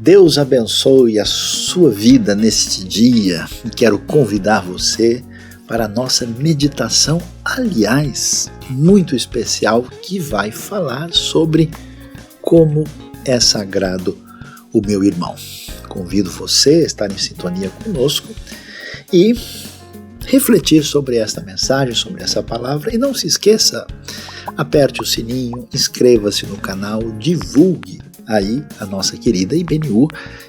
Deus abençoe a sua vida neste dia e quero convidar você para a nossa meditação, aliás, muito especial, que vai falar sobre como é sagrado o meu irmão. Convido você a estar em sintonia conosco e refletir sobre esta mensagem, sobre essa palavra. E não se esqueça, aperte o sininho, inscreva-se no canal, divulgue aí a nossa querida IBNU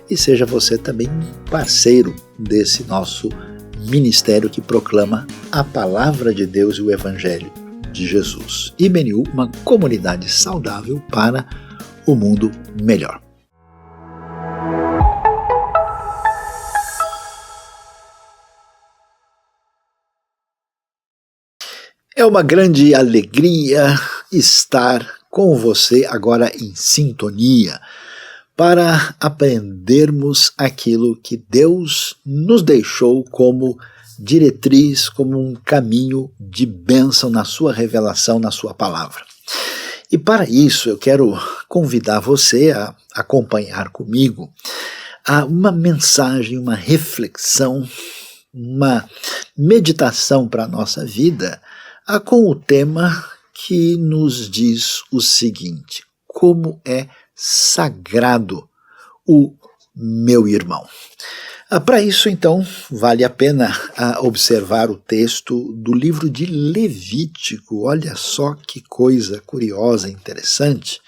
e seja você também um parceiro desse nosso ministério que proclama a palavra de Deus e o Evangelho de Jesus. IBNU, uma comunidade saudável para o mundo melhor. É uma grande alegria estar com você agora em sintonia para aprendermos aquilo que Deus nos deixou como diretriz, como um caminho de bênção na sua revelação, na sua palavra. E para isso eu quero convidar você a acompanhar comigo uma mensagem, uma reflexão, uma meditação para a nossa vida, com o tema que nos diz o seguinte: como é sagrado o meu irmão. Para isso, então, vale a pena observar o texto do livro de Levítico. Olha só que coisa curiosa, interessante.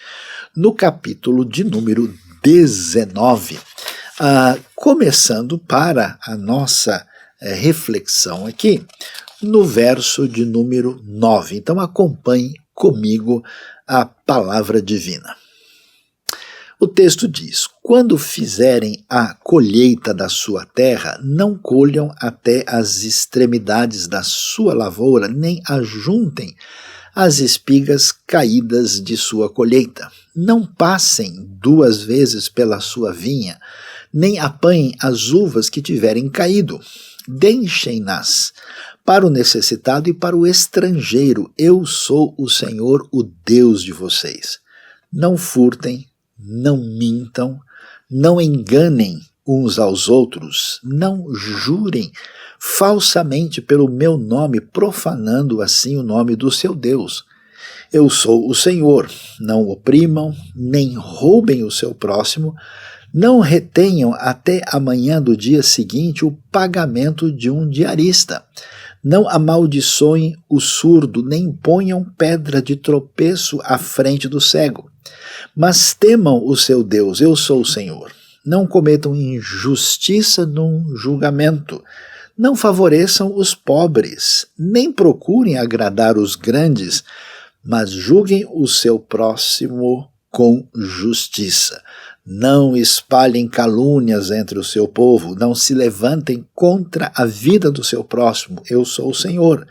No capítulo de número 19, começando para a nossa reflexão aqui, no verso de número 9. Então acompanhe comigo a palavra divina. O texto diz: quando fizerem a colheita da sua terra, não colham até as extremidades da sua lavoura, nem ajuntem as espigas caídas de sua colheita. Não passem 2 vezes pela sua vinha, nem apanhem as uvas que tiverem caído. Deixem-nas para o necessitado e para o estrangeiro. Eu sou o Senhor, o Deus de vocês. Não furtem, não mintam, não enganem uns aos outros, não jurem falsamente pelo meu nome, profanando assim o nome do seu Deus. Eu sou o Senhor. Não oprimam, nem roubem o seu próximo, não retenham até amanhã do dia seguinte o pagamento de um diarista. Não amaldiçoem o surdo, nem ponham pedra de tropeço à frente do cego. Mas temam o seu Deus, eu sou o Senhor. Não cometam injustiça num julgamento. Não favoreçam os pobres, nem procurem agradar os grandes, mas julguem o seu próximo com justiça. Não espalhem calúnias entre o seu povo, não se levantem contra a vida do seu próximo, eu sou o Senhor.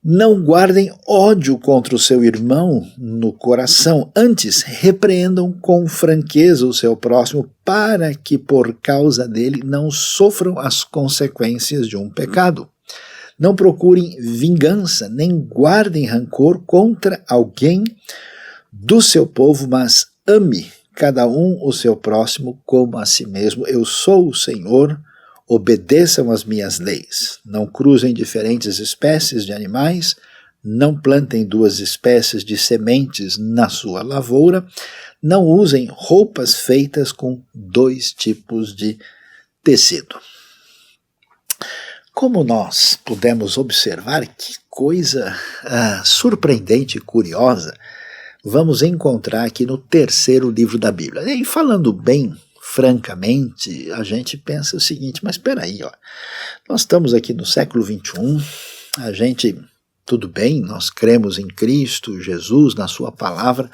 Não guardem ódio contra o seu irmão no coração, antes repreendam com franqueza o seu próximo, para que por causa dele não sofram as consequências de um pecado. Não procurem vingança, nem guardem rancor contra alguém do seu povo, mas ame cada um o seu próximo como a si mesmo. Eu sou o Senhor, obedeçam as minhas leis. Não cruzem diferentes espécies de animais, não plantem 2 espécies de sementes na sua lavoura, não usem roupas feitas com 2 tipos de tecido. Como nós pudemos observar, que coisa surpreendente e curiosa vamos encontrar aqui no 3º livro da Bíblia. E falando bem francamente, a gente pensa o seguinte: mas espera aí, nós estamos aqui no século XXI, a gente, tudo bem, nós cremos em Cristo, Jesus, na sua palavra,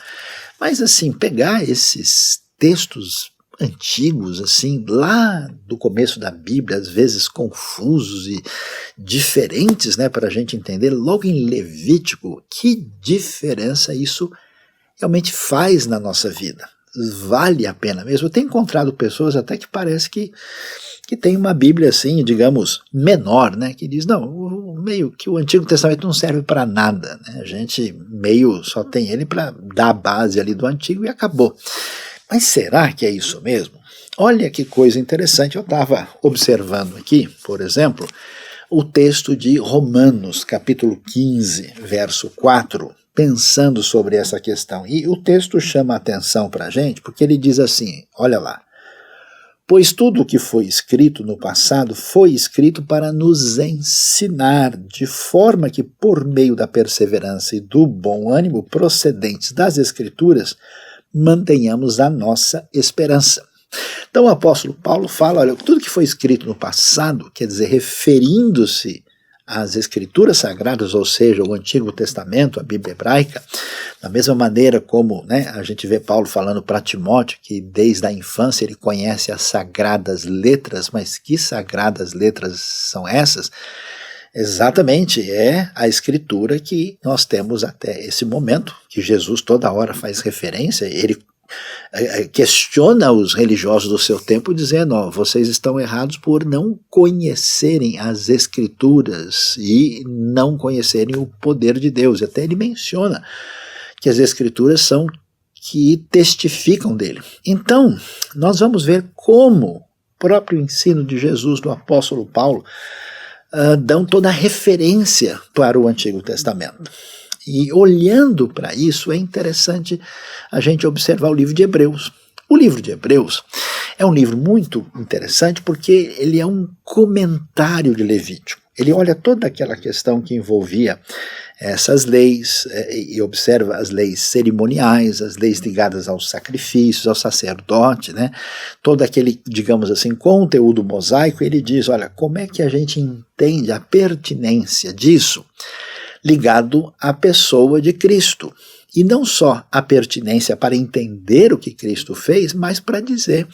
mas assim, pegar esses textos antigos, assim, lá do começo da Bíblia, às vezes confusos e diferentes, né, para a gente entender, logo em Levítico, que diferença isso realmente faz na nossa vida. Vale a pena mesmo. Eu tenho encontrado pessoas até que parece que tem uma Bíblia assim, digamos, menor, né? Que diz, não, meio que o Antigo Testamento não serve para nada, né? A gente meio só tem ele para dar a base ali do Antigo e acabou. Mas será que é isso mesmo? Olha que coisa interessante, eu estava observando aqui, por exemplo, o texto de Romanos, capítulo 15, verso 4, pensando sobre essa questão. E o texto chama a atenção para a gente, porque ele diz assim, olha lá, pois tudo o que foi escrito no passado foi escrito para nos ensinar, de forma que por meio da perseverança e do bom ânimo procedentes das Escrituras, mantenhamos a nossa esperança. Então o apóstolo Paulo fala, olha, tudo que foi escrito no passado, quer dizer, referindo-se às Escrituras Sagradas, ou seja, o Antigo Testamento, a Bíblia hebraica, da mesma maneira como a gente vê Paulo falando para Timóteo, que desde a infância ele conhece as sagradas letras, mas que sagradas letras são essas? Exatamente, é a Escritura que nós temos até esse momento, que Jesus toda hora faz referência, ele questiona os religiosos do seu tempo dizendo, ó, vocês estão errados por não conhecerem as Escrituras e não conhecerem o poder de Deus. Até ele menciona que as Escrituras são que testificam dele. Então, nós vamos ver como o próprio ensino de Jesus, do apóstolo Paulo, dão toda a referência para o Antigo Testamento. E olhando para isso, é interessante a gente observar o livro de Hebreus. O livro de Hebreus é um livro muito interessante porque ele é um comentário de Levítico. Ele olha toda aquela questão que envolvia essas leis e observa as leis cerimoniais, as leis ligadas aos sacrifícios, ao sacerdote, todo aquele, digamos assim, conteúdo mosaico. Ele diz, olha, como é que a gente entende a pertinência disso ligado à pessoa de Cristo. E não só a pertinência para entender o que Cristo fez, mas para dizer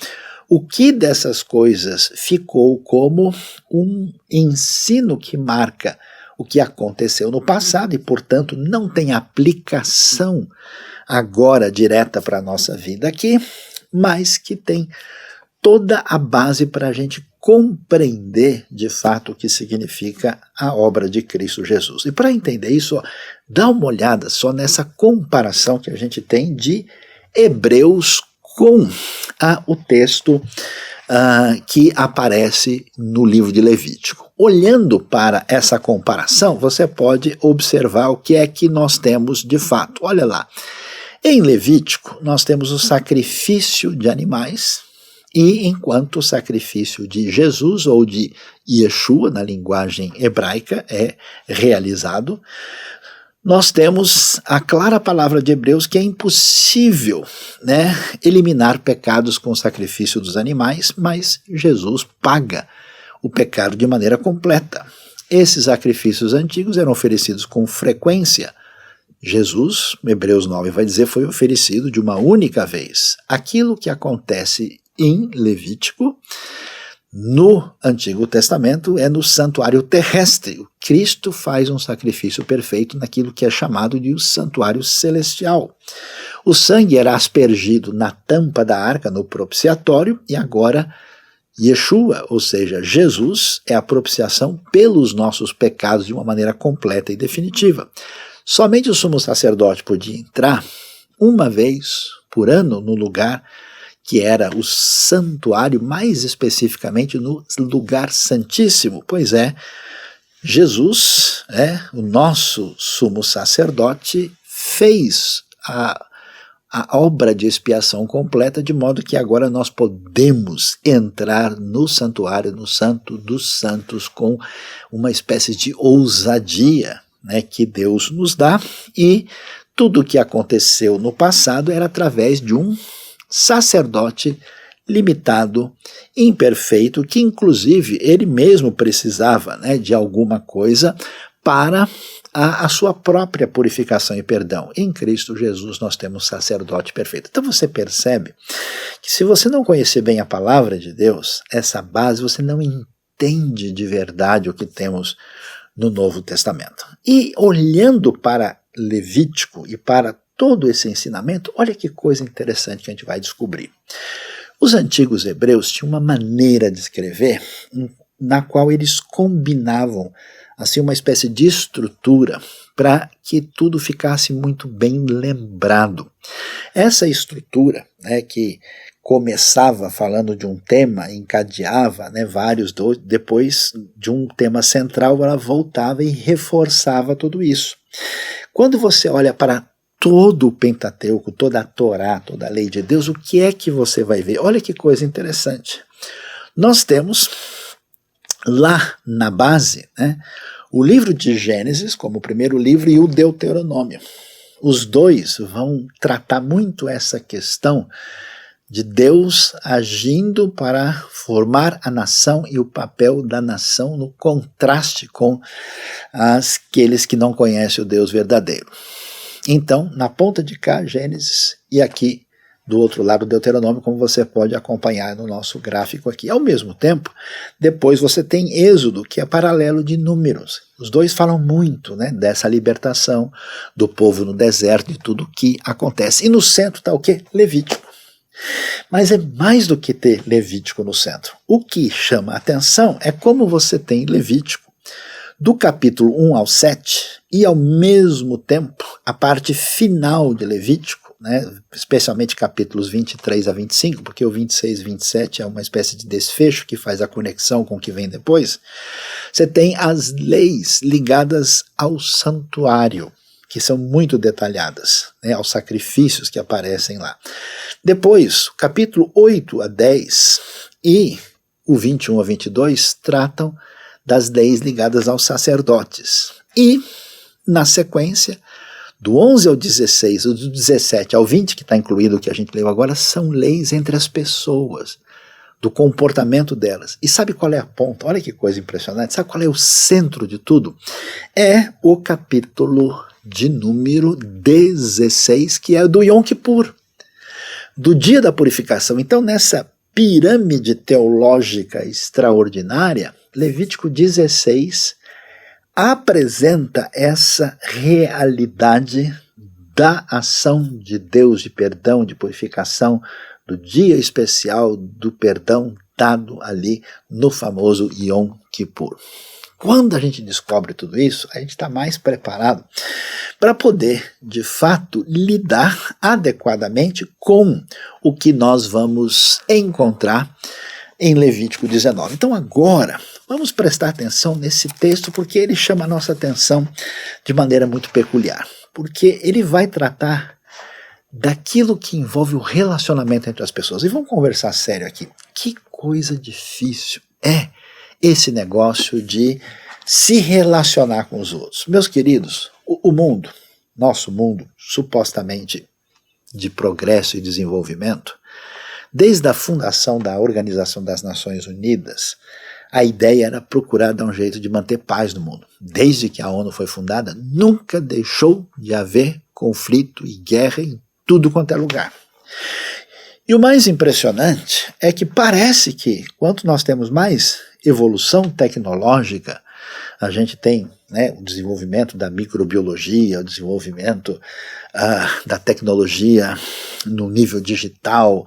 o que dessas coisas ficou como um ensino que marca o que aconteceu no passado e, portanto, não tem aplicação agora direta para a nossa vida aqui, mas que tem toda a base para a gente compreender de fato o que significa a obra de Cristo Jesus. E para entender isso, dá uma olhada só nessa comparação que a gente tem de Hebreus com o texto que aparece no livro de Levítico. Olhando para essa comparação, você pode observar o que é que nós temos de fato. Olha lá, em Levítico nós temos o sacrifício de animais, e enquanto o sacrifício de Jesus ou de Yeshua, na linguagem hebraica, é realizado, nós temos a clara palavra de Hebreus que é impossível eliminar pecados com o sacrifício dos animais, mas Jesus paga o pecado de maneira completa. Esses sacrifícios antigos eram oferecidos com frequência. Jesus, Hebreus 9 vai dizer, foi oferecido de uma única vez. Aquilo que acontece em Levítico, no Antigo Testamento, é no santuário terrestre. Cristo faz um sacrifício perfeito naquilo que é chamado de o santuário celestial. O sangue era aspergido na tampa da arca, no propiciatório, e agora Yeshua, ou seja, Jesus, é a propiciação pelos nossos pecados de uma maneira completa e definitiva. Somente o sumo sacerdote podia entrar uma vez por ano no lugar que era o santuário, mais especificamente no lugar santíssimo. Pois é, Jesus, o nosso sumo sacerdote, fez a obra de expiação completa, de modo que agora nós podemos entrar no santuário, no Santo dos Santos, com uma espécie de ousadia que Deus nos dá, e tudo o que aconteceu no passado era através de um sacerdote limitado, imperfeito, que inclusive ele mesmo precisava de alguma coisa para a sua própria purificação e perdão. Em Cristo Jesus nós temos sacerdote perfeito. Então você percebe que se você não conhecer bem a palavra de Deus, essa base, você não entende de verdade o que temos no Novo Testamento. E olhando para Levítico e para todo esse ensinamento, olha que coisa interessante que a gente vai descobrir. Os antigos hebreus tinham uma maneira de escrever na qual eles combinavam assim uma espécie de estrutura para que tudo ficasse muito bem lembrado. Essa estrutura, né, que começava falando de um tema, encadeava, né, vários, depois de um tema central, ela voltava e reforçava tudo isso. Quando você olha para todo o Pentateuco, toda a Torá, toda a lei de Deus, o que é que você vai ver? Olha que coisa interessante. Nós temos lá na base, né, o livro de Gênesis como o primeiro livro e o Deuteronômio. Os dois vão tratar muito essa questão de Deus agindo para formar a nação e o papel da nação no contraste com aqueles que não conhecem o Deus verdadeiro. Então, na ponta de cá, Gênesis, e aqui do outro lado, Deuteronômio, como você pode acompanhar no nosso gráfico aqui. Ao mesmo tempo, depois você tem Êxodo, que é paralelo de Números. Os dois falam muito, né, dessa libertação do povo no deserto, de tudo que acontece. E no centro está o quê? Levítico. Mas é mais do que ter Levítico no centro. O que chama a atenção é como você tem Levítico do capítulo 1 ao 7 e ao mesmo tempo a parte final de Levítico, né, especialmente capítulos 23 a 25, porque o 26 e 27 é uma espécie de desfecho que faz a conexão com o que vem depois. Você tem as leis ligadas ao santuário, que são muito detalhadas, né, aos sacrifícios que aparecem lá. Depois, o capítulo 8 a 10 e o 21 a 22 tratam das leis ligadas aos sacerdotes. E, na sequência, do 11 ao 16, do 17 ao 20, que está incluído o que a gente leu agora, são leis entre as pessoas, do comportamento delas. E sabe qual é a ponta? Olha que coisa impressionante. Sabe qual é o centro de tudo? É o capítulo de número 16, que é do Yom Kippur, do dia da purificação. Então, nessa pirâmide teológica extraordinária, Levítico 16 apresenta essa realidade da ação de Deus de perdão, de purificação, do dia especial do perdão dado ali no famoso Yom Kippur. Quando a gente descobre tudo isso, a gente está mais preparado para poder, de fato, lidar adequadamente com o que nós vamos encontrar em Levítico 19. Então agora, vamos prestar atenção nesse texto, porque ele chama a nossa atenção de maneira muito peculiar. Porque ele vai tratar daquilo que envolve o relacionamento entre as pessoas. E vamos conversar sério aqui. Que coisa difícil é esse negócio de se relacionar com os outros. Meus queridos, o mundo, nosso mundo, supostamente de progresso e desenvolvimento, desde a fundação da Organização das Nações Unidas, a ideia era procurar dar um jeito de manter paz no mundo. Desde que a ONU foi fundada, nunca deixou de haver conflito e guerra em tudo quanto é lugar. E o mais impressionante é que parece que, quanto nós temos mais evolução tecnológica, a gente tem, né, o desenvolvimento da microbiologia, o desenvolvimento da tecnologia no nível digital,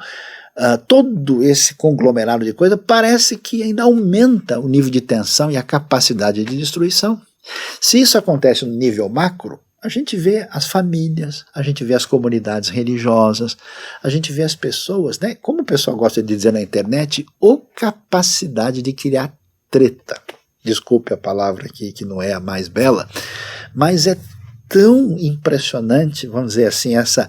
todo esse conglomerado de coisa parece que ainda aumenta o nível de tensão e a capacidade de destruição. Se isso acontece no nível macro, a gente vê as famílias, a gente vê as comunidades religiosas, a gente vê as pessoas, né, como o pessoal gosta de dizer na internet, ou capacidade de criar treta. Desculpe a palavra aqui que não é a mais bela, mas é tão impressionante, vamos dizer assim, essa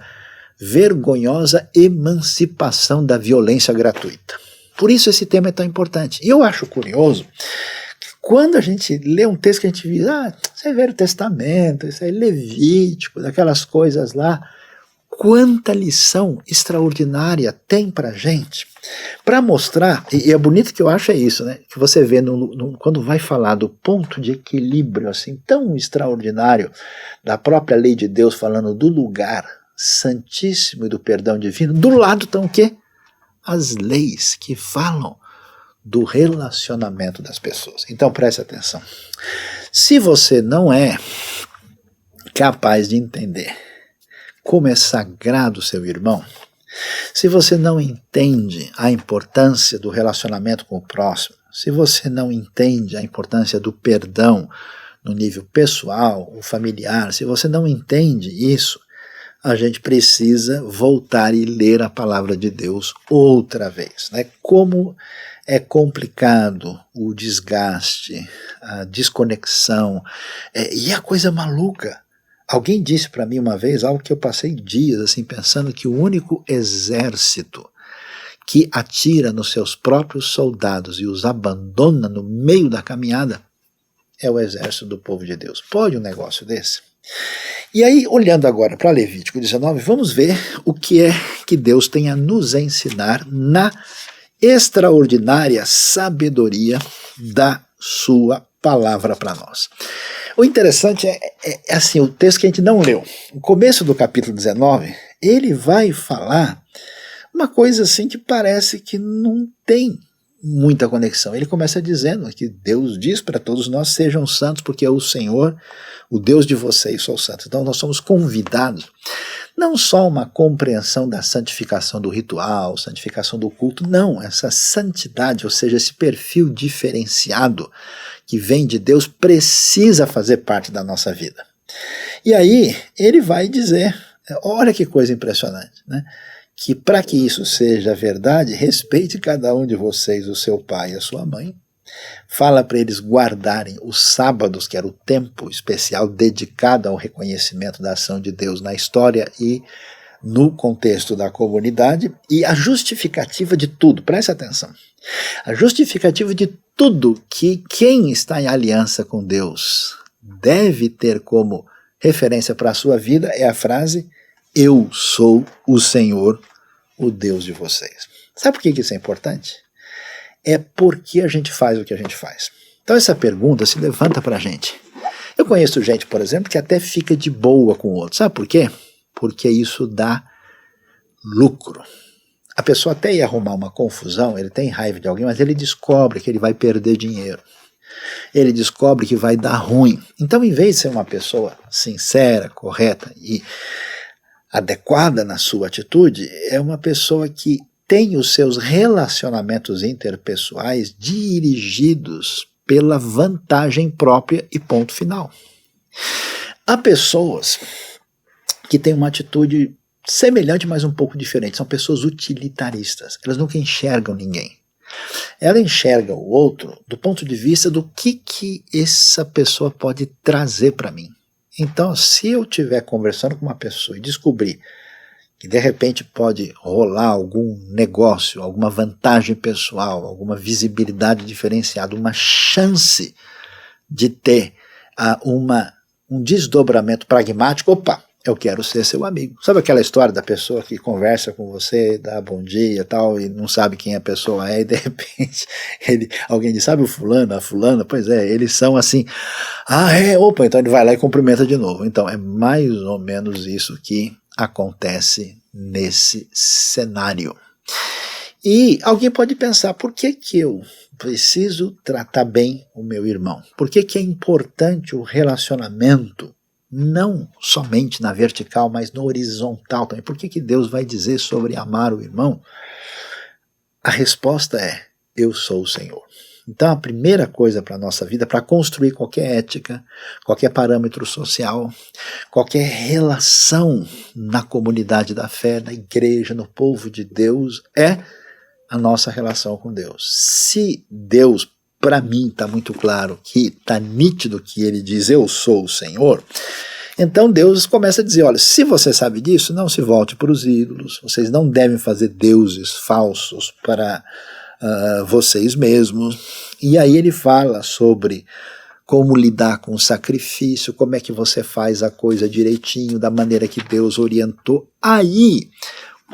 vergonhosa emancipação da violência gratuita. Por isso esse tema é tão importante. E eu acho curioso que quando a gente lê um texto que a gente diz, isso é Velho Testamento, isso é Levítico, daquelas coisas lá, quanta lição extraordinária tem pra gente, para mostrar, e é bonito que eu acho é isso, né, que você vê quando vai falar do ponto de equilíbrio assim tão extraordinário da própria lei de Deus, falando do lugar santíssimo e do perdão divino, do lado estão o quê? As leis que falam do relacionamento das pessoas. Então preste atenção. Se você não é capaz de entender como é sagrado seu irmão, se você não entende a importância do relacionamento com o próximo, se você não entende a importância do perdão, no nível pessoal ou familiar, se você não entende isso, a gente precisa voltar e ler a palavra de Deus outra vez, né? Como é complicado o desgaste, a desconexão, e a coisa maluca. Alguém disse para mim uma vez algo que eu passei dias assim pensando, que o único exército que atira nos seus próprios soldados e os abandona no meio da caminhada é o exército do povo de Deus. Pode um negócio desse? E aí, olhando agora para Levítico 19, vamos ver o que é que Deus tem a nos ensinar na extraordinária sabedoria da sua palavra para nós. O interessante é assim, o texto que a gente não leu. No começo do capítulo 19, ele vai falar uma coisa assim que parece que não tem muita conexão. Ele começa dizendo que Deus diz para todos nós: sejam santos, porque o Senhor, o Deus de vocês, sou santo. Então nós somos convidados, não só uma compreensão da santificação do ritual, santificação do culto, não, essa santidade, ou seja, esse perfil diferenciado que vem de Deus, precisa fazer parte da nossa vida. E aí ele vai dizer, olha que coisa impressionante, né? Que para que isso seja verdade, respeite cada um de vocês, o seu pai e a sua mãe. Fala para eles guardarem os sábados, que era o tempo especial dedicado ao reconhecimento da ação de Deus na história e no contexto da comunidade. E a justificativa de tudo, preste atenção, a justificativa de tudo que quem está em aliança com Deus deve ter como referência para a sua vida é a frase: eu sou o Senhor, o Deus de vocês. Sabe por que isso é importante? É porque a gente faz o que a gente faz. Então essa pergunta se levanta para a gente. Eu conheço gente, por exemplo, que até fica de boa com o outro. Sabe por quê? Porque isso dá lucro. A pessoa até ia arrumar uma confusão, ele tem raiva de alguém, mas ele descobre que ele vai perder dinheiro. Ele descobre que vai dar ruim. Então, em vez de ser uma pessoa sincera, correta e adequada na sua atitude, é uma pessoa que tem os seus relacionamentos interpessoais dirigidos pela vantagem própria e ponto final. Há pessoas que têm uma atitude semelhante, mas um pouco diferente. São pessoas utilitaristas. Elas nunca enxergam ninguém. Ela enxerga o outro do ponto de vista do que essa pessoa pode trazer para mim. Então, se eu estiver conversando com uma pessoa e descobrir que de repente pode rolar algum negócio, alguma vantagem pessoal, alguma visibilidade diferenciada, uma chance de ter um desdobramento pragmático, opa, eu quero ser seu amigo. Sabe aquela história da pessoa que conversa com você, dá bom dia e tal, e não sabe quem a pessoa é, e de repente alguém diz, sabe o fulano, a fulana? Pois é, eles são assim, opa, então ele vai lá e cumprimenta de novo. Então é mais ou menos isso que acontece nesse cenário. E alguém pode pensar, por que eu preciso tratar bem o meu irmão? Por que é importante o relacionamento? Não somente na vertical, mas no horizontal também. Por que Deus vai dizer sobre amar o irmão? A resposta é: eu sou o Senhor. Então a primeira coisa para a nossa vida, para construir qualquer ética, qualquer parâmetro social, qualquer relação na comunidade da fé, na igreja, no povo de Deus, é a nossa relação com Deus. Se Deus, para mim está muito claro, que está nítido que ele diz, eu sou o Senhor, então Deus começa a dizer, olha, se você sabe disso, não se volte para os ídolos, vocês não devem fazer deuses falsos para vocês mesmos. E aí ele fala sobre como lidar com o sacrifício, como é que você faz a coisa direitinho, da maneira que Deus orientou. Aí,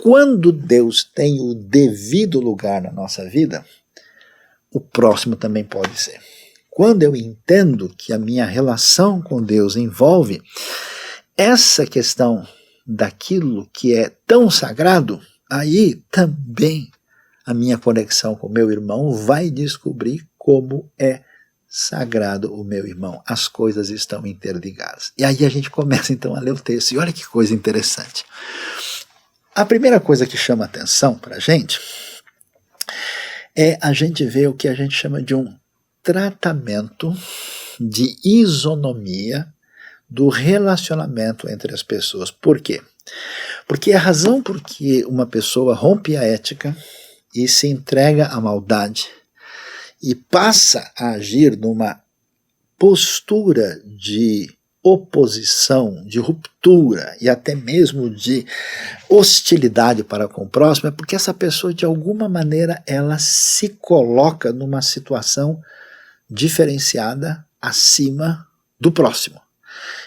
quando Deus tem o devido lugar na nossa vida, o próximo também pode ser. Quando eu entendo que a minha relação com Deus envolve essa questão daquilo que é tão sagrado, aí também a minha conexão com o meu irmão vai descobrir como é sagrado o meu irmão. As coisas estão interligadas. E aí a gente começa então a ler o texto. E olha que coisa interessante. A primeira coisa que chama atenção para a gente é a gente ver o que a gente chama de um tratamento de isonomia do relacionamento entre as pessoas. Por quê? Porque a razão por que uma pessoa rompe a ética e se entrega à maldade e passa a agir numa postura de oposição, de ruptura e até mesmo de hostilidade para com o próximo, é porque essa pessoa, de alguma maneira, ela se coloca numa situação diferenciada acima do próximo.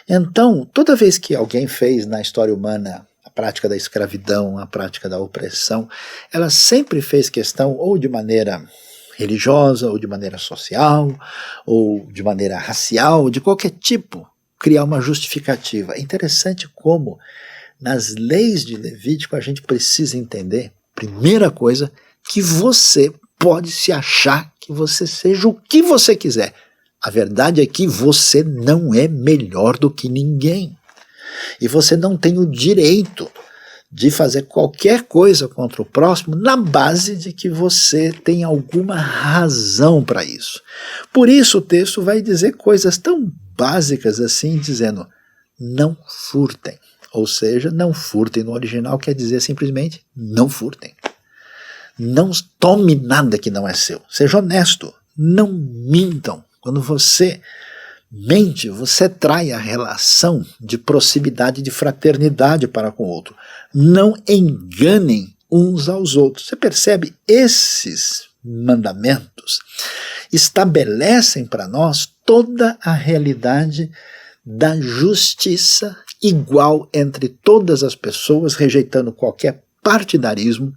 Então, toda vez que alguém fez na história humana a prática da escravidão, a prática da opressão, ela sempre fez questão, ou de maneira religiosa, ou de maneira social, ou de maneira racial, de qualquer tipo, criar uma justificativa. É interessante como nas leis de Levítico a gente precisa entender, primeira coisa, que você pode se achar que você seja o que você quiser. A verdade é que você não é melhor do que ninguém. E você não tem o direito de fazer qualquer coisa contra o próximo na base de que você tem alguma razão para isso. Por isso o texto vai dizer coisas tão básicas assim, dizendo: não furtem. Ou seja, não furtem no original quer dizer simplesmente não furtem. Não tome nada que não é seu. Seja honesto. Não mintam. Quando você mente, você trai a relação de proximidade, de fraternidade para com o outro. Não enganem uns aos outros. Você percebe? Esses mandamentos estabelecem para nós toda a realidade da justiça igual entre todas as pessoas, rejeitando qualquer partidarismo,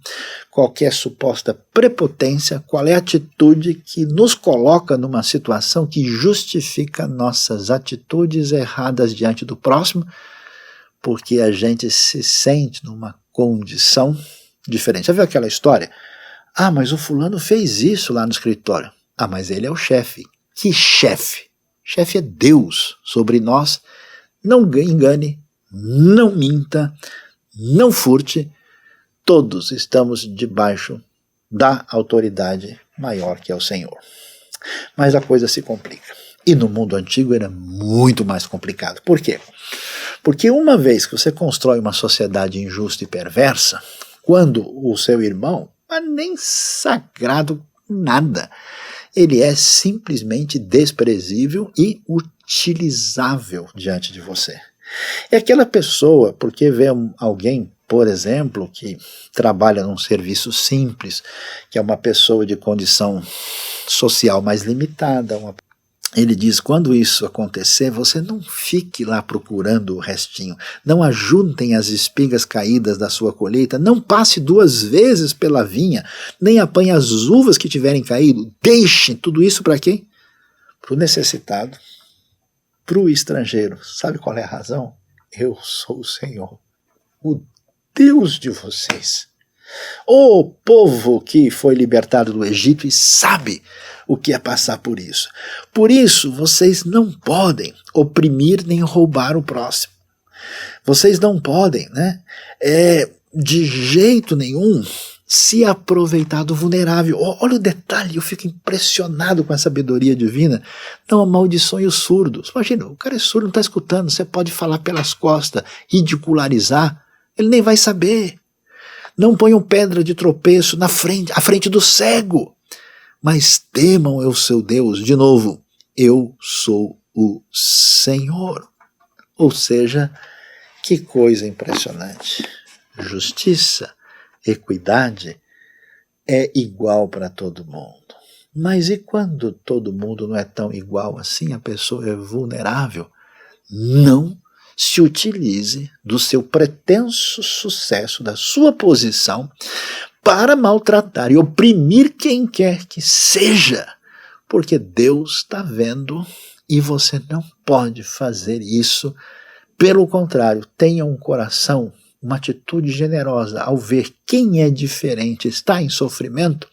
qualquer suposta prepotência, qual é a atitude que nos coloca numa situação que justifica nossas atitudes erradas diante do próximo, porque a gente se sente numa condição diferente. Já viu aquela história? Ah, mas o fulano fez isso lá no escritório. Ah, mas ele é o chefe. Que chefe? Chefe é Deus sobre nós. Não engane, não minta, não furte. Todos estamos debaixo da autoridade maior que é o Senhor. Mas a coisa se complica. E no mundo antigo era muito mais complicado. Por quê? Porque uma vez que você constrói uma sociedade injusta e perversa, quando o seu irmão, mas nem sagrado nada, ele é simplesmente desprezível e utilizável diante de você. É aquela pessoa, porque vê alguém, por exemplo, que trabalha num serviço simples, que é uma pessoa de condição social mais limitada, ele diz, quando isso acontecer, você não fique lá procurando o restinho, não ajuntem as espigas caídas da sua colheita, não passe 2 vezes pela vinha, nem apanhe as uvas que tiverem caído, deixem tudo isso para quem? Para o necessitado, para o estrangeiro. Sabe qual é a razão? Eu sou o Senhor, o Deus de vocês. O povo que foi libertado do Egito e sabe o que é passar por isso. Por isso, vocês não podem oprimir nem roubar o próximo. Vocês não podem, de jeito nenhum, se aproveitar do vulnerável. Olha o detalhe, eu fico impressionado com a sabedoria divina. Não amaldiçoe os surdos. Imagina, o cara é surdo, não está escutando, você pode falar pelas costas, ridicularizar, ele nem vai saber. Não ponham pedra de tropeço à frente do cego, mas temam o seu Deus. De novo, eu sou o Senhor. Ou seja, que coisa impressionante. Justiça, equidade é igual para todo mundo. Mas e quando todo mundo não é tão igual assim, a pessoa é vulnerável? Não se utilize do seu pretenso sucesso, da sua posição, para maltratar e oprimir quem quer que seja, porque Deus está vendo e você não pode fazer isso. Pelo contrário, tenha um coração, uma atitude generosa ao ver quem é diferente, está em sofrimento,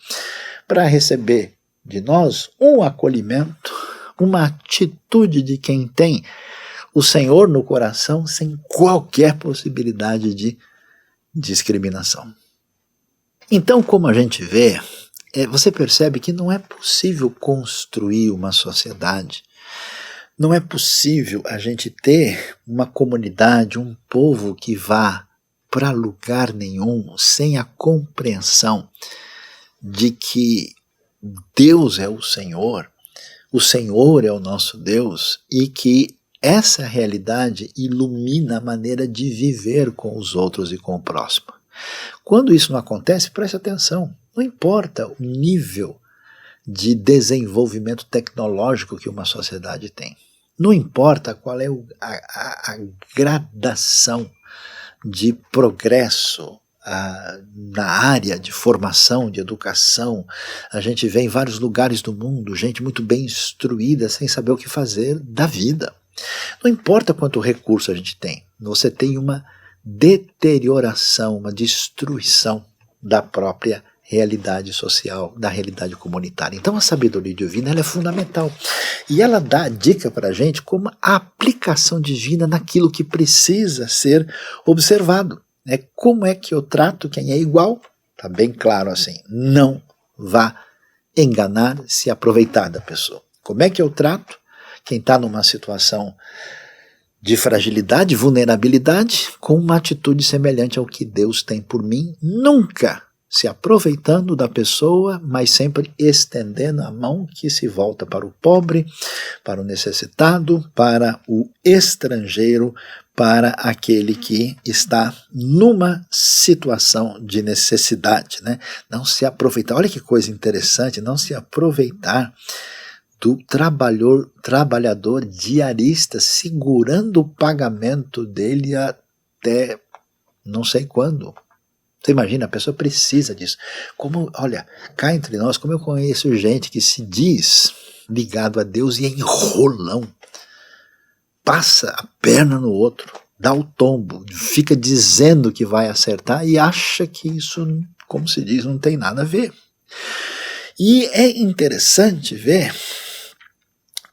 para receber de nós um acolhimento, uma atitude de quem tem o Senhor no coração sem qualquer possibilidade de discriminação. Então, como a gente vê, você percebe que não é possível construir uma sociedade Não é possível a gente ter uma comunidade, um povo que vá para lugar nenhum sem a compreensão de que Deus é o Senhor é o nosso Deus, e que essa realidade ilumina a maneira de viver com os outros e com o próximo. Quando isso não acontece, preste atenção, não importa o nível de desenvolvimento tecnológico que uma sociedade tem, não importa qual é a gradação de progresso na área de formação, de educação. A gente vê em vários lugares do mundo gente muito bem instruída sem saber o que fazer da vida. Não importa quanto recurso a gente tem, você tem uma deterioração, uma destruição da própria realidade social, da realidade comunitária. Então a sabedoria divina ela é fundamental. E ela dá a dica para a gente como a aplicação divina naquilo que precisa ser observado. Como é que eu trato quem é igual? Está bem claro assim, não vá enganar, se aproveitar da pessoa. Como é que eu trato quem está numa situação de fragilidade, vulnerabilidade, com uma atitude semelhante ao que Deus tem por mim, nunca se aproveitando da pessoa, mas sempre estendendo a mão que se volta para o pobre, para o necessitado, para o estrangeiro, para aquele que está numa situação de necessidade, né? Não se aproveitar, olha que coisa interessante, não se aproveitar do trabalhador diarista, segurando o pagamento dele até não sei quando. Você imagina, a pessoa precisa disso. Como, olha, cá entre nós, como eu conheço gente que se diz ligado a Deus e é enrolão, passa a perna no outro, dá o tombo, fica dizendo que vai acertar e acha que isso, como se diz, não tem nada a ver. E é interessante ver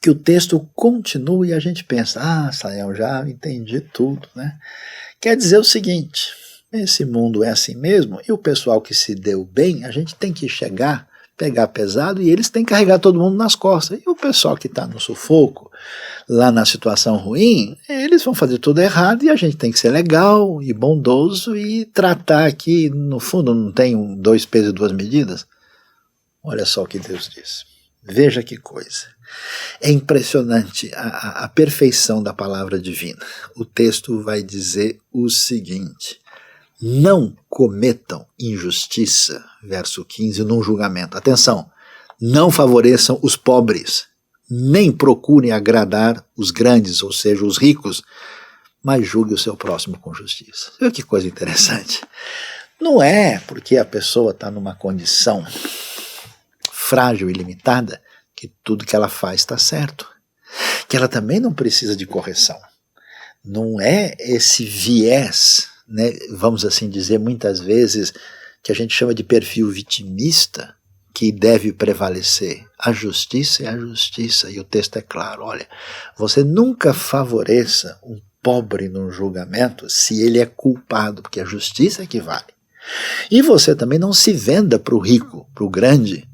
que o texto continua e a gente pensa, Sael, já entendi tudo, né? Quer dizer o seguinte, esse mundo é assim mesmo, e o pessoal que se deu bem, a gente tem que chegar, pegar pesado, e eles têm que carregar todo mundo nas costas. E o pessoal que está no sufoco, lá na situação ruim, eles vão fazer tudo errado, e a gente tem que ser legal e bondoso e tratar aqui, no fundo, não tem 2 pesos e 2 medidas? Olha só o que Deus diz. Veja que coisa. É impressionante a perfeição da palavra divina. O texto vai dizer o seguinte: não cometam injustiça, verso 15, num julgamento. Atenção, não favoreçam os pobres, nem procurem agradar os grandes, ou seja, os ricos, mas julgue o seu próximo com justiça. Olha que coisa interessante. Não é porque a pessoa está numa condição frágil e limitada que tudo que ela faz está certo, que ela também não precisa de correção. Não é esse viés, né, vamos assim dizer, muitas vezes, que a gente chama de perfil vitimista, que deve prevalecer. A justiça é a justiça, e o texto é claro, olha, você nunca favoreça um pobre num julgamento se ele é culpado, porque a justiça é que vale. E você também não se venda para o rico, para o grande,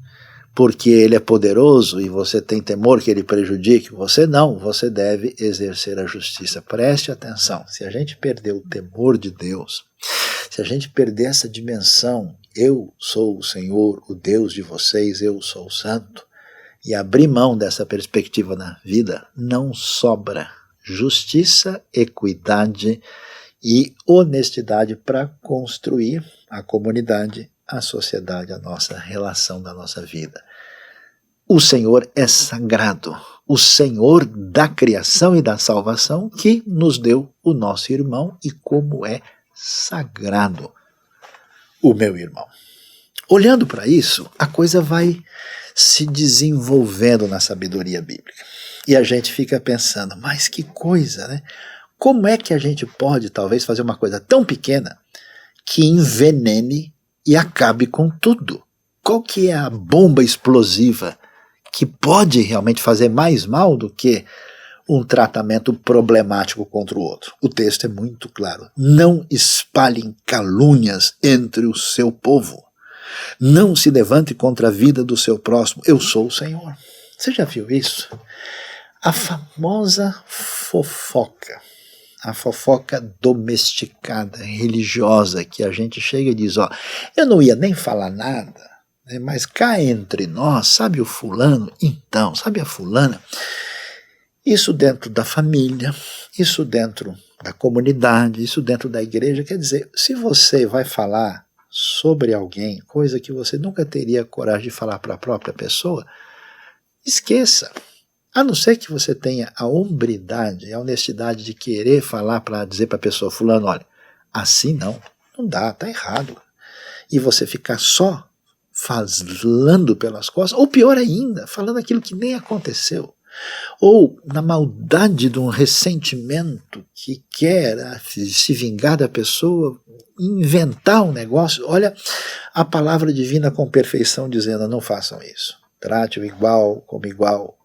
porque ele é poderoso e você tem temor que ele prejudique você. Não, você deve exercer a justiça. Preste atenção, se a gente perder o temor de Deus, se a gente perder essa dimensão, eu sou o Senhor, o Deus de vocês, eu sou o Santo, e abrir mão dessa perspectiva na vida, não sobra justiça, equidade e honestidade para construir a comunidade, a sociedade, a nossa relação da nossa vida. O Senhor é sagrado, o Senhor da criação e da salvação que nos deu o nosso irmão, e como é sagrado o meu irmão. Olhando para isso, a coisa vai se desenvolvendo na sabedoria bíblica. E a gente fica pensando, mas que coisa, né? Como é que a gente pode talvez fazer uma coisa tão pequena que envenene e acabe com tudo? Qual que é a bomba explosiva que pode realmente fazer mais mal do que um tratamento problemático contra o outro? O texto é muito claro. Não espalhem calúnias entre o seu povo. Não se levante contra a vida do seu próximo. Eu sou o Senhor. Você já viu isso? A famosa fofoca, a fofoca domesticada, religiosa, que a gente chega e diz, ó, eu não ia nem falar nada, né, mas cá entre nós, sabe o fulano? Então, sabe a fulana? Isso dentro da família, isso dentro da comunidade, isso dentro da igreja, quer dizer, se você vai falar sobre alguém, coisa que você nunca teria coragem de falar para a própria pessoa, esqueça. A não ser que você tenha a hombridade, a honestidade de querer falar para dizer para a pessoa, fulano, olha, assim não dá, tá errado. E você ficar só falando pelas costas, ou pior ainda, falando aquilo que nem aconteceu. Ou na maldade de um ressentimento que quer se vingar da pessoa, inventar um negócio. Olha a palavra divina com perfeição dizendo, não façam isso. Trate o igual como igual.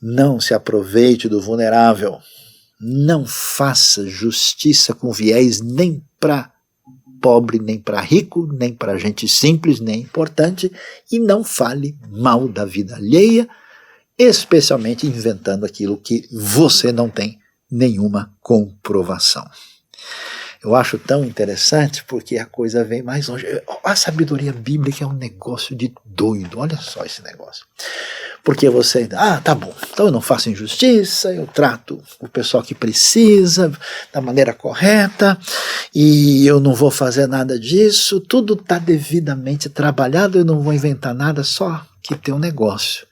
Não se aproveite do vulnerável. Não faça justiça com viés nem para pobre, nem para rico, nem para gente simples, nem importante. E não fale mal da vida alheia, especialmente inventando aquilo que você não tem nenhuma comprovação. Eu acho tão interessante porque a coisa vem mais longe. A sabedoria bíblica é um negócio de doido, olha só esse negócio. Porque você, tá bom, então eu não faço injustiça, eu trato o pessoal que precisa da maneira correta, e eu não vou fazer nada disso, tudo está devidamente trabalhado, eu não vou inventar nada, só que tem um negócio.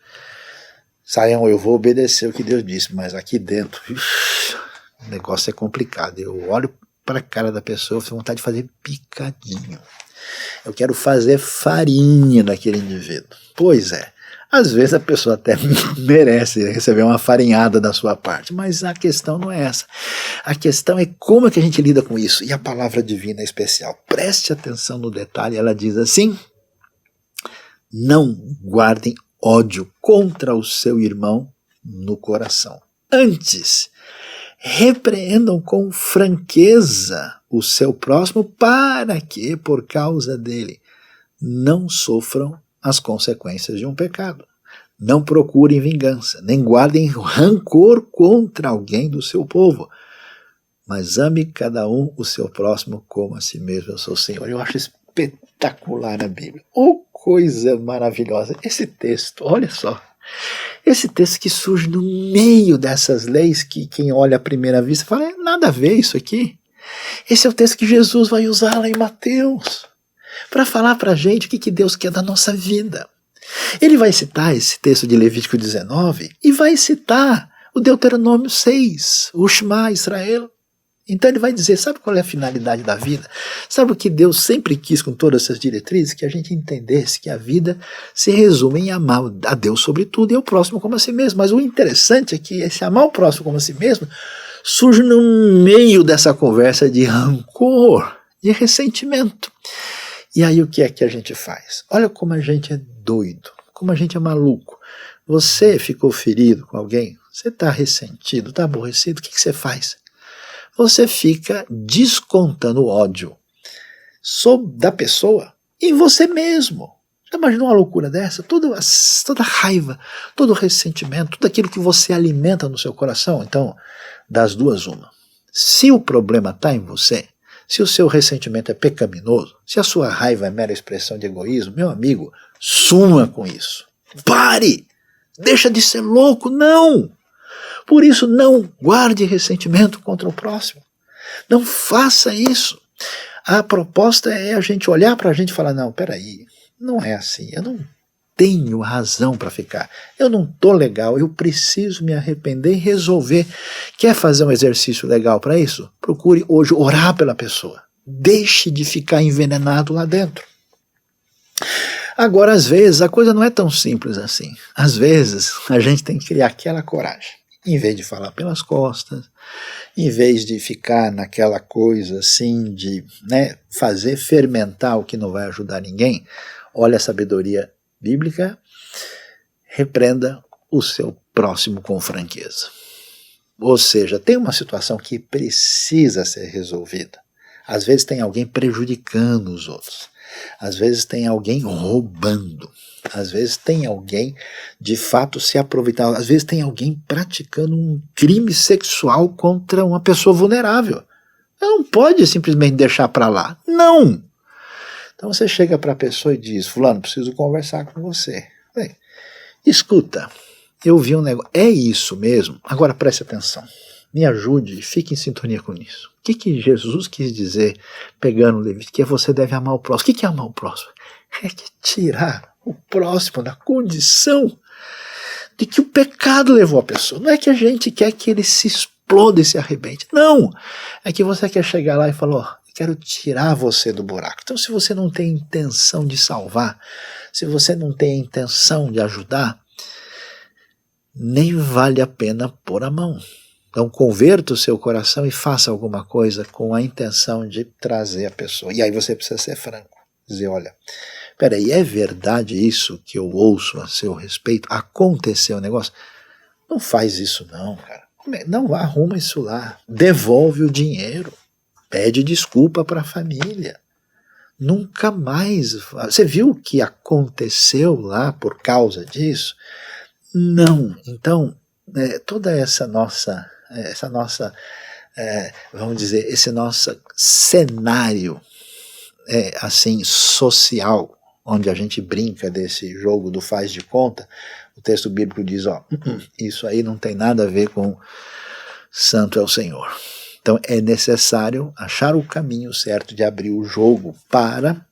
Saiam, eu vou obedecer o que Deus disse, mas aqui dentro, o negócio é complicado. Eu olho para a cara da pessoa, eu tenho vontade de fazer picadinho. Eu quero fazer farinha daquele indivíduo. Pois é, às vezes a pessoa até merece receber uma farinhada da sua parte, mas a questão não é essa. A questão é como é que a gente lida com isso. E a palavra divina é especial. Preste atenção no detalhe, ela diz assim, não guardem ódio contra o seu irmão no coração. Antes, repreendam com franqueza o seu próximo para que, por causa dele, não sofram as consequências de um pecado. Não procurem vingança, nem guardem rancor contra alguém do seu povo, mas ame cada um o seu próximo como a si mesmo. Eu sou o Senhor. Eu acho espetacular a Bíblia. Oh, coisa maravilhosa. Esse texto, olha só. Esse texto que surge no meio dessas leis que quem olha à primeira vista fala, nada a ver isso aqui. Esse é o texto que Jesus vai usar lá em Mateus para falar para a gente o que Deus quer da nossa vida. Ele vai citar esse texto de Levítico 19 e vai citar o Deuteronômio 6, o Shema Israel. Então ele vai dizer, sabe qual é a finalidade da vida? Sabe o que Deus sempre quis com todas essas diretrizes? Que a gente entendesse que a vida se resume em amar a Deus sobre tudo e ao próximo como a si mesmo. Mas o interessante é que esse amar o próximo como a si mesmo surge no meio dessa conversa de rancor, de ressentimento. E aí o que é que a gente faz? Olha como a gente é doido, como a gente é maluco. Você ficou ferido com alguém, você está ressentido, está aborrecido, o que você faz? Você fica descontando o ódio da pessoa em você mesmo. Já imaginou uma loucura dessa? Toda raiva, todo ressentimento, tudo aquilo que você alimenta no seu coração. Então, das duas uma. Se o problema está em você, se o seu ressentimento é pecaminoso, se a sua raiva é mera expressão de egoísmo, meu amigo, suma com isso. Pare! Deixa de ser louco, não! Por isso, não guarde ressentimento contra o próximo. Não faça isso. A proposta é a gente olhar para a gente e falar, não, peraí, não é assim, eu não tenho razão para ficar, eu não estou legal, eu preciso me arrepender e resolver. Quer fazer um exercício legal para isso? Procure hoje orar pela pessoa. Deixe de ficar envenenado lá dentro. Agora, às vezes, a coisa não é tão simples assim. Às vezes, a gente tem que criar aquela coragem. Em vez de falar pelas costas, em vez de ficar naquela coisa assim de fazer fermentar o que não vai ajudar ninguém, olha a sabedoria bíblica, repreenda o seu próximo com franqueza. Ou seja, tem uma situação que precisa ser resolvida. Às vezes tem alguém prejudicando os outros. Às vezes tem alguém roubando. Às vezes tem alguém de fato se aproveitando. Às vezes tem alguém praticando um crime sexual contra uma pessoa vulnerável. Não pode simplesmente deixar para lá. Não! Então você chega para a pessoa e diz: fulano, preciso conversar com você. Bem, escuta, eu vi um negócio. É isso mesmo? Agora preste atenção. Me ajude, fique em sintonia com isso. O que Jesus quis dizer, pegando o Levítico, que você deve amar o próximo? O que é amar o próximo? É que tirar o próximo da condição de que o pecado levou a pessoa. Não é que a gente quer que ele se exploda e se arrebente. Não! É que você quer chegar lá e falar: ó, eu quero tirar você do buraco. Então, se você não tem intenção de salvar, se você não tem a intenção de ajudar, nem vale a pena pôr a mão. Então converta o seu coração e faça alguma coisa com a intenção de trazer a pessoa. E aí você precisa ser franco. Dizer: olha, peraí, é verdade isso que eu ouço a seu respeito? Aconteceu o negócio? Não faz isso não, cara. Não arruma isso lá. Devolve o dinheiro. Pede desculpa para a família. Nunca mais. Você viu o que aconteceu lá por causa disso? Não. Então, toda essa nossa, vamos dizer, esse nosso cenário assim, social, onde a gente brinca desse jogo do faz de conta, o texto bíblico diz: ó, isso aí não tem nada a ver com santo é o Senhor. Então é necessário achar o caminho certo de abrir o jogo para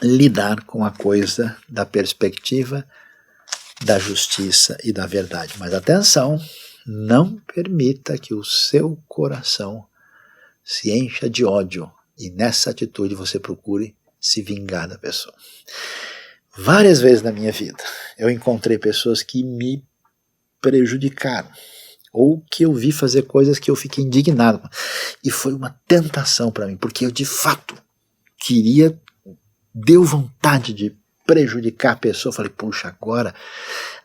lidar com a coisa da perspectiva da justiça e da verdade. Mas atenção, não permita que o seu coração se encha de ódio e nessa atitude você procure se vingar da pessoa. Várias vezes na minha vida eu encontrei pessoas que me prejudicaram ou que eu vi fazer coisas que eu fiquei indignado. E foi uma tentação para mim, porque eu de fato queria, deu vontade de prejudicar a pessoa. Eu falei: puxa, agora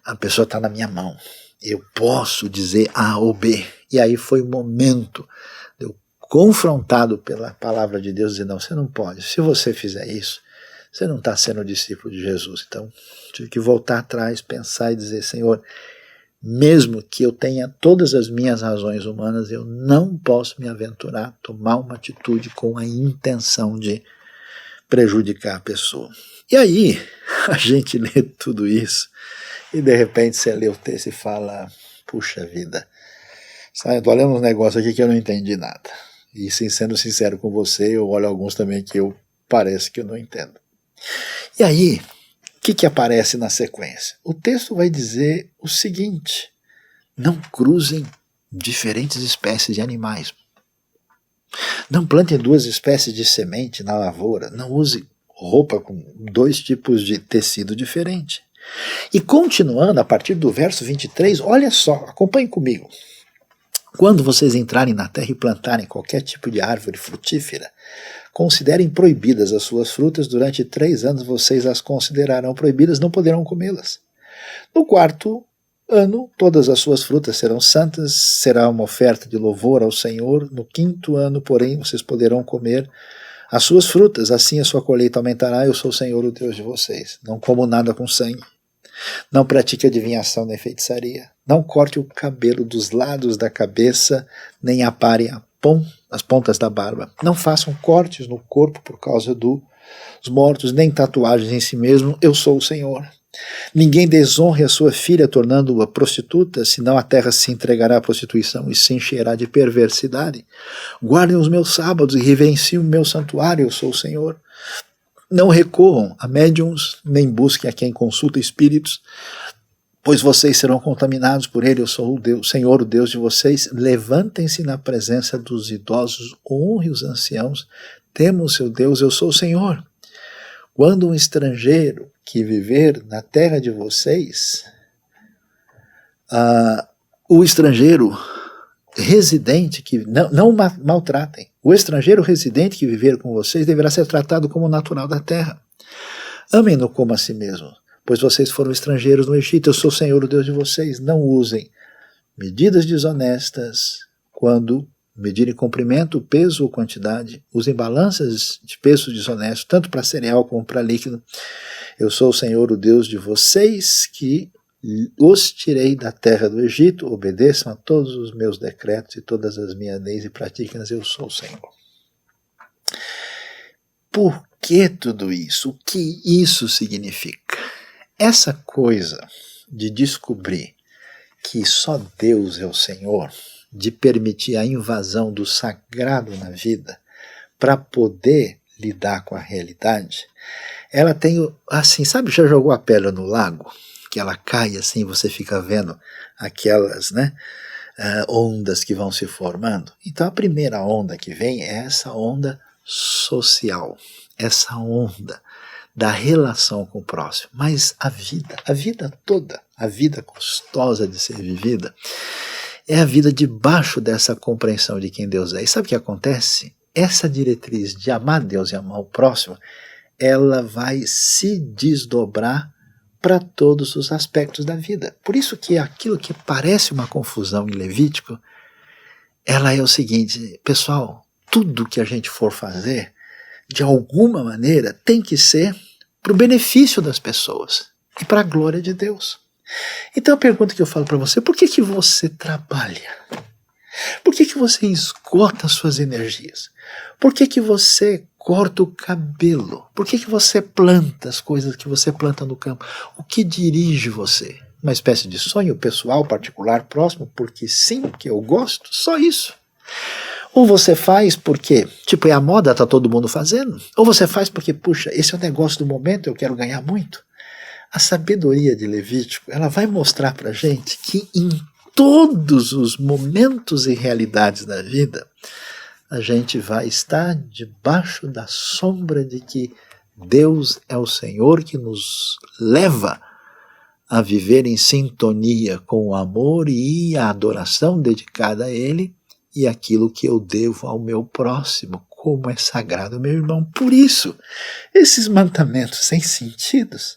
a pessoa está na minha mão, eu posso dizer A ou B. E aí foi o momento de eu, confrontado pela palavra de Deus, dizer: não, você não pode. Se você fizer isso, você não está sendo discípulo de Jesus. Então tive que voltar atrás, pensar e dizer: Senhor, mesmo que eu tenha todas as minhas razões humanas, eu não posso me aventurar a tomar uma atitude com a intenção de prejudicar a pessoa. E aí a gente lê tudo isso e de repente você lê o texto e fala: puxa vida, eu estou olhando uns negócios aqui que eu não entendi nada. E sendo sincero com você, eu olho alguns também que parece que eu não entendo. E aí, o que aparece na sequência? O texto vai dizer o seguinte: não cruzem diferentes espécies de animais. Não plantem duas espécies de semente na lavoura. Não use roupa com dois tipos de tecido diferente. E continuando, a partir do verso 23, olha só, acompanhem comigo. Quando vocês entrarem na terra e plantarem qualquer tipo de árvore frutífera, considerem proibidas as suas frutas. Durante 3 anos vocês as considerarão proibidas, não poderão comê-las. No 4º ano, todas as suas frutas serão santas, será uma oferta de louvor ao Senhor. No 5º ano, porém, vocês poderão comer as suas frutas, assim a sua colheita aumentará. Eu sou o Senhor, o Deus de vocês. Não como nada com sangue. Não pratique adivinhação nem feitiçaria. Não corte o cabelo dos lados da cabeça, nem apare as pontas da barba. Não façam cortes no corpo por causa dos mortos, nem tatuagens em si mesmo. Eu sou o Senhor. Ninguém desonre a sua filha tornando-a prostituta, senão a terra se entregará à prostituição e se encherá de perversidade. Guardem os meus sábados e reverenciem o meu santuário. Eu sou o Senhor. Não recorram a médiuns, nem busquem a quem consulta espíritos, pois vocês serão contaminados por ele. Eu sou o Deus, Senhor, o Deus de vocês. Levantem-se na presença dos idosos, honre os anciãos, temam o seu Deus. Eu sou o Senhor. Quando um estrangeiro que viver na terra de vocês, o estrangeiro residente, que não maltratem. O estrangeiro residente que viver com vocês deverá ser tratado como natural da terra. Amem-no como a si mesmo, pois vocês foram estrangeiros no Egito. Eu sou o Senhor, o Deus de vocês. Não usem medidas desonestas quando medirem comprimento, peso ou quantidade, usem balanças de peso desonesto, tanto para cereal como para líquido. Eu sou o Senhor, o Deus de vocês, que os tirei da terra do Egito, obedeçam a todos os meus decretos e todas as minhas leis e pratiquem-nas, eu sou o Senhor. Por que tudo isso? O que isso significa? Essa coisa de descobrir que só Deus é o Senhor, de permitir a invasão do sagrado na vida para poder lidar com a realidade, ela tem, assim, sabe, já jogou a pedra no lago? Que ela cai assim, você fica vendo aquelas, ondas que vão se formando. Então a primeira onda que vem é essa onda social, essa onda da relação com o próximo. Mas a vida toda, a vida gostosa de ser vivida, é a vida debaixo dessa compreensão de quem Deus é. E sabe o que acontece? Essa diretriz de amar Deus e amar o próximo, ela vai se desdobrar para todos os aspectos da vida. Por isso que aquilo que parece uma confusão em Levítico, ela é o seguinte, pessoal, tudo que a gente for fazer, de alguma maneira, tem que ser para o benefício das pessoas e para a glória de Deus. Então a pergunta que eu falo para você, por que você trabalha? Por que você esgota suas energias? Por que você corta o cabelo? Por que você planta as coisas que você planta no campo? O que dirige você? Uma espécie de sonho pessoal, particular, próximo, porque sim, que eu gosto? Só isso. Ou você faz porque, é a moda, tá todo mundo fazendo. Ou você faz porque, puxa, esse é o negócio do momento, eu quero ganhar muito. A sabedoria de Levítico, ela vai mostrar pra gente que em todos os momentos e realidades da vida, a gente vai estar debaixo da sombra de que Deus é o Senhor que nos leva a viver em sintonia com o amor e a adoração dedicada a Ele e aquilo que eu devo ao meu próximo, como é sagrado, meu irmão. Por isso, esses mandamentos sem sentidos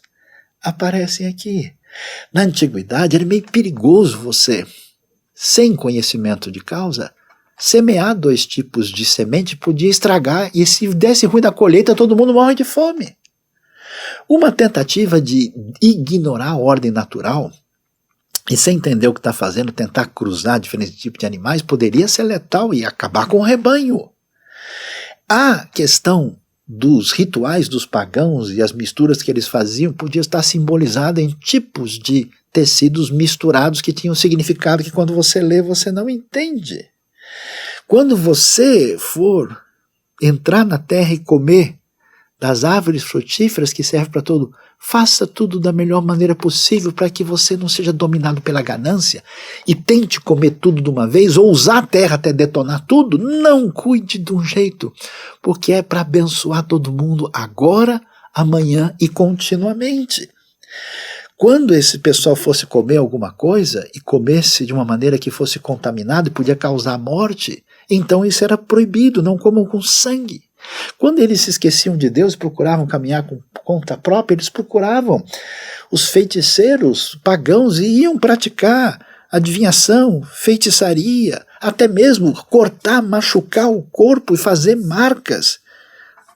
aparecem aqui. Na antiguidade era meio perigoso você, sem conhecimento de causa, semear 2 tipos de semente, podia estragar, e se desse ruim da colheita, todo mundo morre de fome. Uma tentativa de ignorar a ordem natural, e sem entender o que está fazendo, tentar cruzar diferentes tipos de animais, poderia ser letal e acabar com o rebanho. A questão dos rituais dos pagãos e as misturas que eles faziam podia estar simbolizada em tipos de tecidos misturados que tinham significado que quando você lê você não entende. Quando você for entrar na terra e comer das árvores frutíferas que servem para tudo, faça tudo da melhor maneira possível para que você não seja dominado pela ganância e tente comer tudo de uma vez ou usar a terra até detonar tudo. Não, cuide de um jeito, porque é para abençoar todo mundo agora, amanhã e continuamente. Quando esse pessoal fosse comer alguma coisa e comesse de uma maneira que fosse contaminado e podia causar morte, então isso era proibido, não comam com sangue. Quando eles se esqueciam de Deus e procuravam caminhar com conta própria, eles procuravam os feiticeiros pagãos e iam praticar adivinhação, feitiçaria, até mesmo cortar, machucar o corpo e fazer marcas.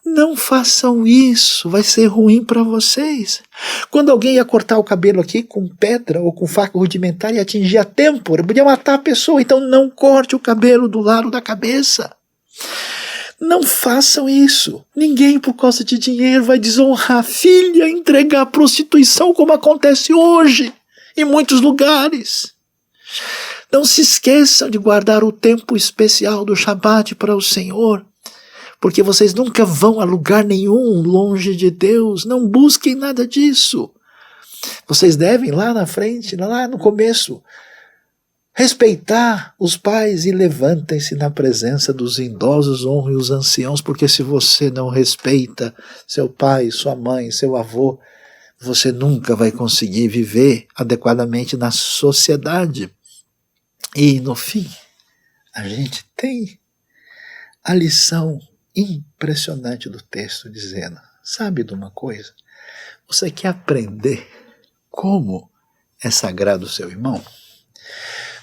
Não façam isso, vai ser ruim para vocês. Quando alguém ia cortar o cabelo aqui com pedra ou com faca rudimentar e atingir a têmpora, podia matar a pessoa, então não corte o cabelo do lado da cabeça. Não façam isso. Ninguém, por causa de dinheiro, vai desonrar a filha, entregar a prostituição, como acontece hoje em muitos lugares. Não se esqueçam de guardar o tempo especial do Shabat para o Senhor, porque vocês nunca vão a lugar nenhum longe de Deus. Não busquem nada disso. Vocês devem lá na frente, lá no começo, respeitar os pais e levantem-se na presença dos idosos, honrem os anciãos, porque se você não respeita seu pai, sua mãe, seu avô, você nunca vai conseguir viver adequadamente na sociedade. E no fim, a gente tem a lição impressionante do texto dizendo, sabe de uma coisa? Você quer aprender como é sagrado o seu irmão?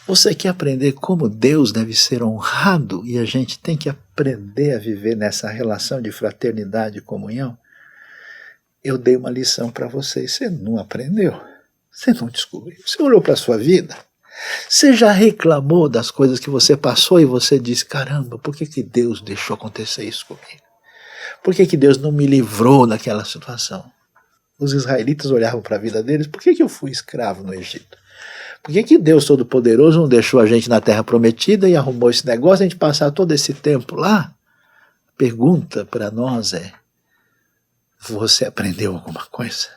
Você quer aprender como Deus deve ser honrado e a gente tem que aprender a viver nessa relação de fraternidade e comunhão? Eu dei uma lição para você e você não aprendeu. Você não descobriu. Você olhou para a sua vida. Você já reclamou das coisas que você passou e você disse, caramba, por que Deus deixou acontecer isso comigo? Por que Deus não me livrou daquela situação? Os israelitas olhavam para a vida deles, por que eu fui escravo no Egito? Por que Deus Todo-Poderoso não deixou a gente na Terra Prometida e arrumou esse negócio, a gente passar todo esse tempo lá? A pergunta para nós é, você aprendeu alguma coisa?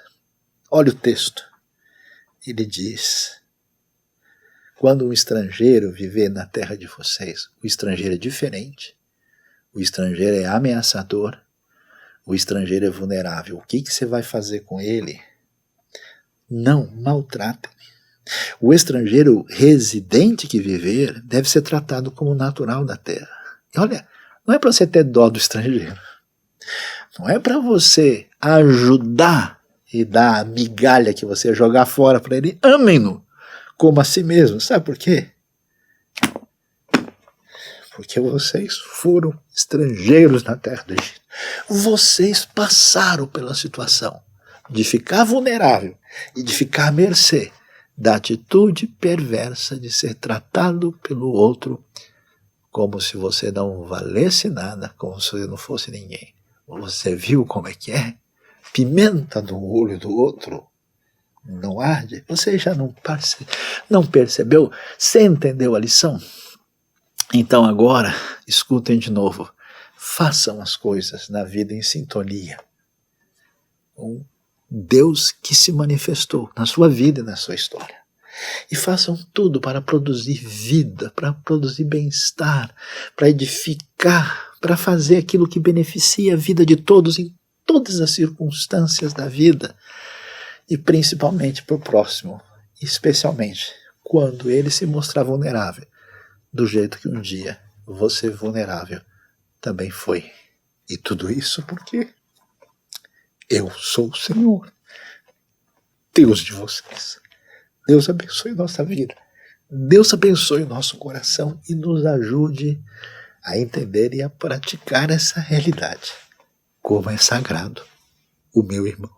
Olha o texto. Ele diz, quando um estrangeiro viver na terra de vocês, o estrangeiro é diferente, o estrangeiro é ameaçador, o estrangeiro é vulnerável. O que você vai fazer com ele? Não maltrate. O estrangeiro residente que viver deve ser tratado como natural da terra. E olha, não é para você ter dó do estrangeiro. Não é para você ajudar e dar a migalha que você jogar fora para ele. Amem-no como a si mesmo. Sabe por quê? Porque vocês foram estrangeiros na terra do Egito. Vocês passaram pela situação de ficar vulnerável e de ficar à mercê da atitude perversa de ser tratado pelo outro como se você não valesse nada, como se você não fosse ninguém. Você viu como é que é? Pimenta no olho do outro não arde? Você já não percebeu? Você entendeu a lição? Então agora, escutem de novo. Façam as coisas na vida em sintonia com Deus que se manifestou na sua vida e na sua história. E façam tudo para produzir vida, para produzir bem-estar, para edificar, para fazer aquilo que beneficia a vida de todos em todas as circunstâncias da vida. E principalmente para o próximo, especialmente quando ele se mostrar vulnerável, do jeito que um dia você vulnerável também foi. E tudo isso porque eu sou o Senhor, Deus de vocês. Deus abençoe nossa vida. Deus abençoe o nosso coração e nos ajude a entender e a praticar essa realidade. Como é sagrado o meu irmão.